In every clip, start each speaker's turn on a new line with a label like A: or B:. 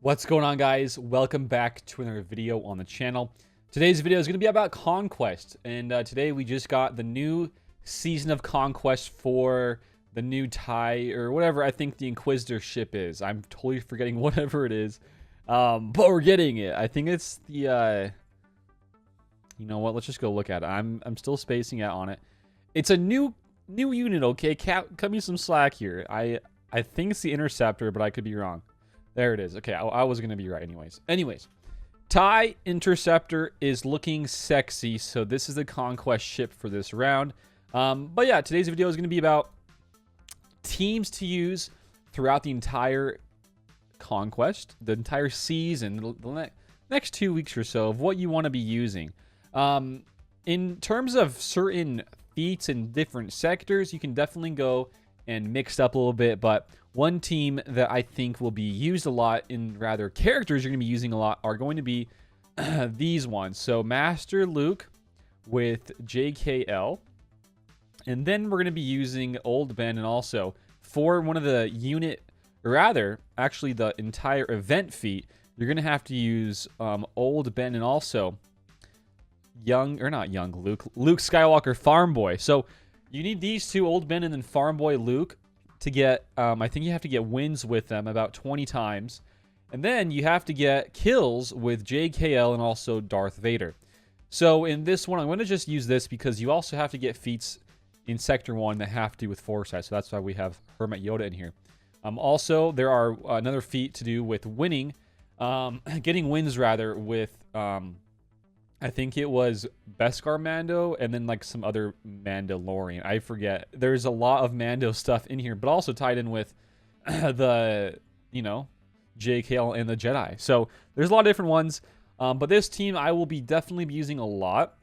A: What's going on, guys? Welcome back to another video on the channel. Today's video is going to be about Conquest, and today we just got the new season of Conquest for the new TIE, or whatever I think the Inquisitor ship is. I'm totally forgetting whatever it is, but we're getting it. I think it's the, you know what, let's just go look at it. I'm still spacing out on it. It's a new unit, okay? Cut me some slack here. I think it's the Interceptor, but I could be wrong. There it is. Okay, I was going to be right anyways. TIE Interceptor is looking sexy, so this is the Conquest ship for this round. But yeah, today's video is going to be about teams to use throughout the entire Conquest, the entire season, the next 2 weeks or so of what you want to be using. In terms of certain feats in different sectors, you can definitely go and mix up a little bit, but one team that I think will be used a lot, in rather characters you're going to be using a lot, are going to be these ones. So Master Luke with JKL, and then we're going to be using Old Ben, and also for one of the unit, or rather, actually the entire event feat, you're going to have to use Old Ben and also Luke Skywalker Farm Boy. So you need these two, Old Ben and then Farm Boy Luke, to get, I think you have to get wins with them about 20 times. And then you have to get kills with JKL and also Darth Vader. So in this one, I'm going to just use this because you also have to get feats in Sector 1 that have to do with Foresight. So that's why we have Hermit Yoda in here. Also, there are another feat to do with winning, getting wins rather with, I think it was Beskar Mando and then like some other Mandalorian. I forget. There's a lot of Mando stuff in here, but also tied in with the, JKL and the Jedi. So there's a lot of different ones. But this team I will be definitely be using a lot.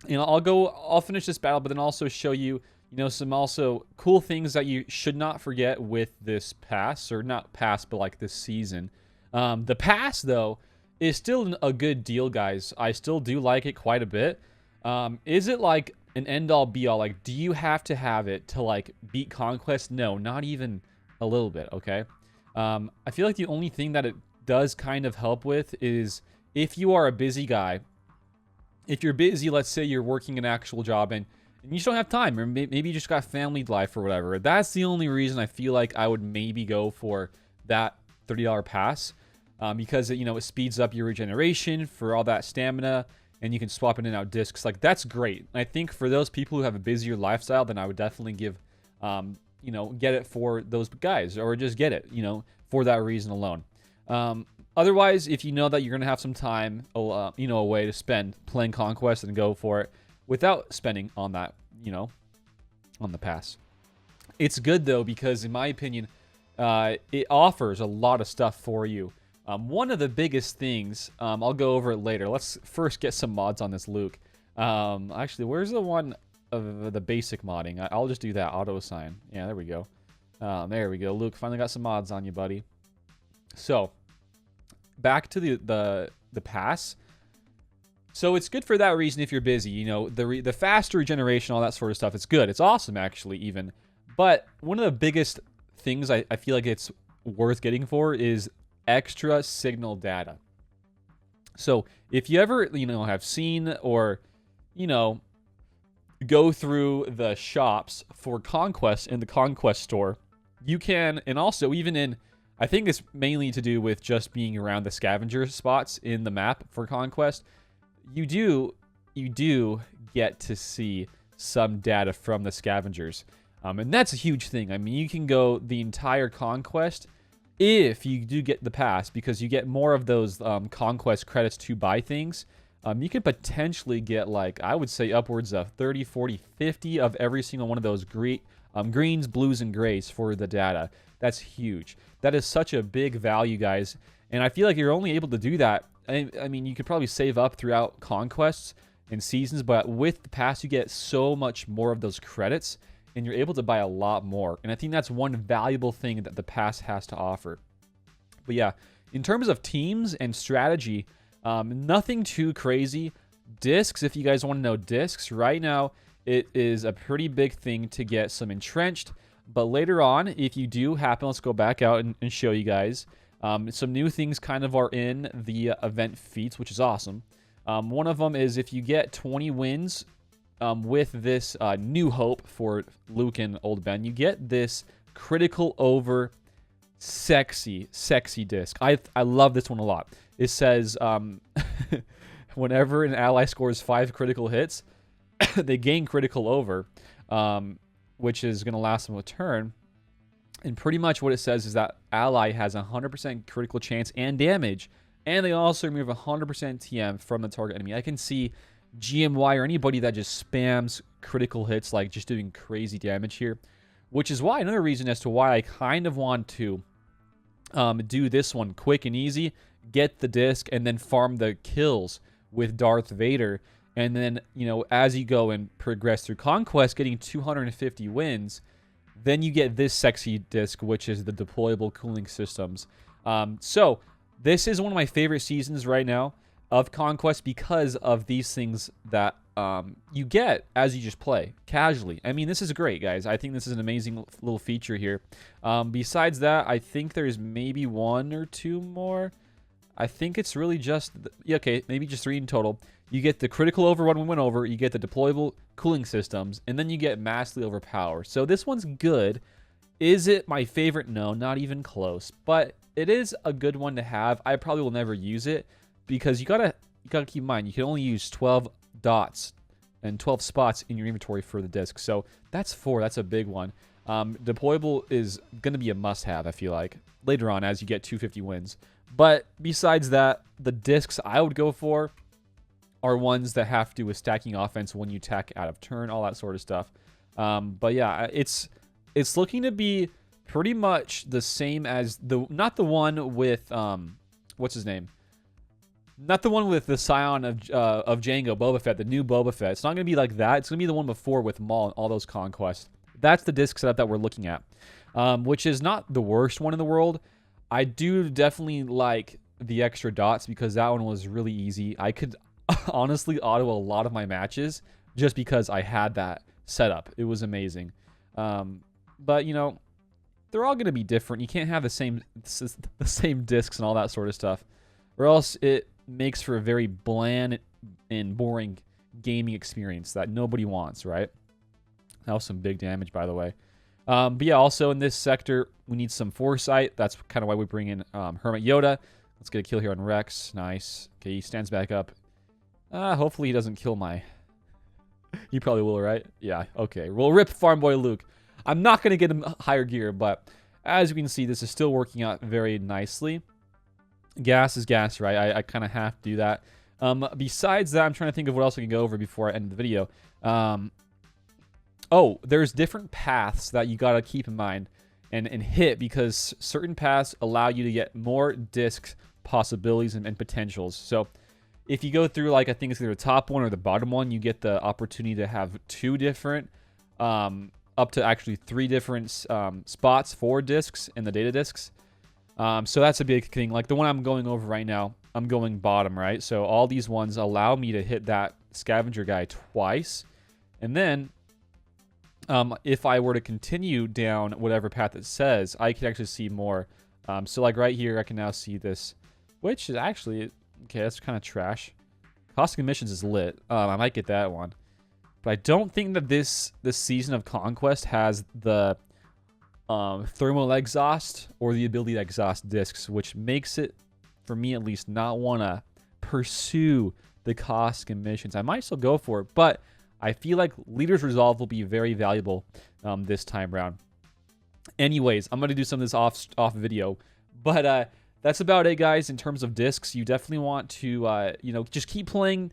A: And I'll finish this battle, but then also show you, some also cool things that you should not forget with this pass, or not pass, but like this season. The pass though is still a good deal, guys. I still do like it quite a bit. Is it like an end-all be-all? Like, do you have to have it to like beat Conquest? No, not even a little bit, okay? I feel like the only thing that it does kind of help with is if you are a busy guy, if you're busy, let's say you're working an actual job and you just don't have time, or maybe you just got family life or whatever. That's the only reason I feel like I would maybe go for that $30 pass. Because it speeds up your regeneration for all that stamina, and you can swap in and out discs. Like, that's great. I think for those people who have a busier lifestyle, then I would definitely give, get it for those guys, or just get it, for that reason alone. Otherwise, if you know that you're gonna have some time, a way to spend playing Conquest, and go for it without spending on that, on the pass. It's good though, because in my opinion, it offers a lot of stuff for you. One of the biggest things, I'll go over it later. Let's first get some mods on this Luke. Actually, where's the one of the basic modding? I'll just do that, auto assign. Yeah, there we go. There we go. Luke, finally got some mods on you, buddy. So, back to the pass. So it's good for that reason if you're busy. The faster regeneration, all that sort of stuff. It's good. It's awesome, actually, even. But one of the biggest things I feel like it's worth getting for is extra signal data. So if you ever have seen, or go through the shops for Conquest in the Conquest store, you can, and also even in, I think it's mainly to do with just being around the scavenger spots in the map for Conquest, you do get to see some data from the scavengers, and that's a huge thing. I mean, you can go the entire Conquest if you do get the pass, because you get more of those Conquest credits to buy things. You could potentially get, like, I would say upwards of 30, 40, 50 of every single one of those greens, blues, and grays for the data. That's huge. That is such a big value, guys. And I feel like you're only able to do that. I mean, you could probably save up throughout Conquests and seasons, but with the pass, you get so much more of those credits, and you're able to buy a lot more. And I think that's one valuable thing that the pass has to offer. But yeah, in terms of teams and strategy, nothing too crazy. Discs, if you guys want to know discs, right now it is a pretty big thing to get some entrenched. But later on, if you do happen, let's go back out and show you guys. Some new things kind of are in the event feats, which is awesome. One of them is if you get 20 wins with this New Hope for Luke and Old Ben, you get this critical over sexy disc. I love this one a lot. It says whenever an ally scores 5 critical hits, they gain critical over, which is going to last them a turn. And pretty much what it says is that ally has 100% critical chance and damage, and they also remove 100% TM from the target enemy. I can see GMY or anybody that just spams critical hits, like just doing crazy damage here, which is why another reason as to why I kind of want to do this one quick and easy, get the disc, and then farm the kills with Darth Vader. And then, you know, as you go and progress through Conquest, getting 250 wins, then you get this sexy disc, which is the deployable cooling systems. So this is one of my favorite seasons right now of Conquest because of these things that you get as you just play casually. I mean, this is great, guys. I think this is an amazing little feature here. Besides that, I think there's maybe 1 or 2 more. I think it's really just, yeah, okay, maybe just 3 in total. You get the critical over when we went over, you get the deployable cooling systems, and then you get massively overpower. So this one's good. Is it my favorite? No, not even close. But it is a good one to have. I probably will never use it because you gotta keep in mind you can only use 12 dots and 12 spots in your inventory for the disc. So that's 4. That's a big one. Deployable is gonna be a must-have, I feel like, later on as you get 250 wins. But besides that, the discs I would go for are ones that have to do with stacking offense when you attack out of turn, all that sort of stuff. But yeah, it's looking to be pretty much the same as not the one with what's his name? Not the one with the Scion of Jango, Boba Fett, the new Boba Fett. It's not going to be like that. It's going to be the one before with Maul and all those conquests. That's the disc setup that we're looking at, which is not the worst one in the world. I do definitely like the extra dots because that one was really easy. I could honestly auto a lot of my matches just because I had that setup. It was amazing. But, you know, they're all going to be different. You can't have the same discs and all that sort of stuff, or else it makes for a very bland and boring gaming experience that nobody wants, right? That was some big damage, by the way. But yeah, also in this sector, we need some foresight. That's kind of why we bring in Hermit Yoda. Let's get a kill here on Rex. Nice. Okay, he stands back up. Hopefully he doesn't kill my... He probably will, right? Yeah, okay. We'll rip Farm Boy Luke. I'm not going to get him higher gear, but as you can see, this is still working out very nicely. Gas is gas, right? I kind of have to do that. Besides that, I'm trying to think of what else I can go over before I end the video. Oh, there's different paths that you got to keep in mind and hit, because certain paths allow you to get more disc possibilities and potentials. So if you go through, like, I think it's either the top one or the bottom one, you get the opportunity to have 2 different, up to actually 3 different spots for discs in the data discs. So that's a big thing. Like the one I'm going over right now, I'm going bottom, right? So all these ones allow me to hit that scavenger guy twice. And then if I were to continue down whatever path it says, I can actually see more. So like right here, I can now see this, which is actually, okay, that's kind of trash. Caustic Emissions is lit. I might get that one. But I don't think that this season of Conquest has the thermal exhaust or the ability to exhaust discs, which makes it, for me at least, not want to pursue the Caustic Emissions. I might still go for it, but I feel like Leader's Resolve will be very valuable this time around. Anyways, I'm going to do some of this off video, but that's about it, guys. In terms of discs, you definitely want to, you know, just keep playing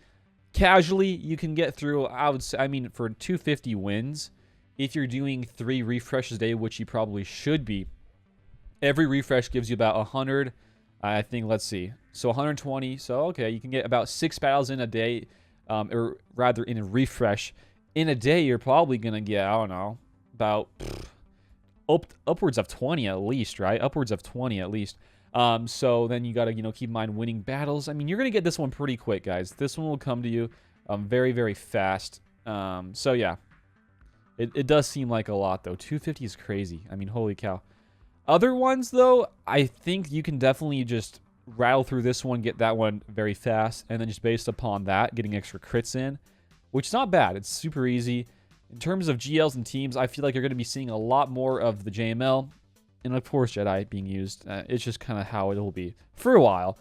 A: casually. You can get through, I would say, I mean, for 250 wins, if you're doing 3 refreshes a day, which you probably should be, every refresh gives you about 100, I think, let's see, so 120, so okay, you can get about 6 battles in a day, or rather in a refresh. In a day, you're probably going to get, I don't know, about upwards of 20 at least, right? Upwards of 20 at least. So then you got to, you know, keep in mind winning battles. I mean, you're going to get this one pretty quick, guys. This one will come to you very, very fast. So yeah, it does seem like a lot, though. 250 is crazy. I mean, holy cow. Other ones, though, I think you can definitely just rattle through this one, get that one very fast, and then just based upon that, getting extra crits in, which is not bad. It's super easy. In terms of GLs and teams, I feel like you're going to be seeing a lot more of the JML, and of course Jedi being used. It's just kind of how it will be for a while.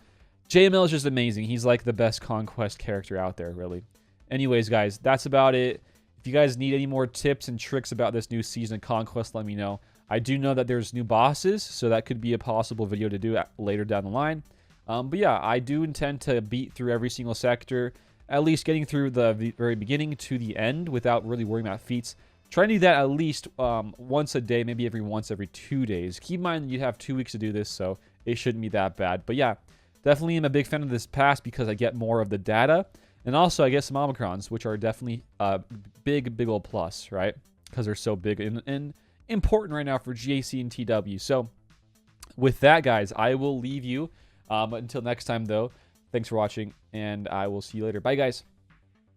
A: JML is just amazing. He's like the best Conquest character out there, really. Anyways, guys, that's about it. If you guys need any more tips and tricks about this new season of Conquest, let me know. I do know that there's new bosses, so that could be a possible video to do later down the line. But yeah, I do intend to beat through every single sector, at least getting through the very beginning to the end without really worrying about feats. Try to do that at least once a day, maybe every 2 days. Keep in mind you have 2 weeks to do this, so it shouldn't be that bad. But yeah, definitely am a big fan of this pass because I get more of the data. And also I get some Omicrons, which are definitely a big old plus, right? Because they're so big and important right now for GAC and TW. So with that, guys, I will leave you. Until next time, though, thanks for watching, and I will see you later. Bye, guys.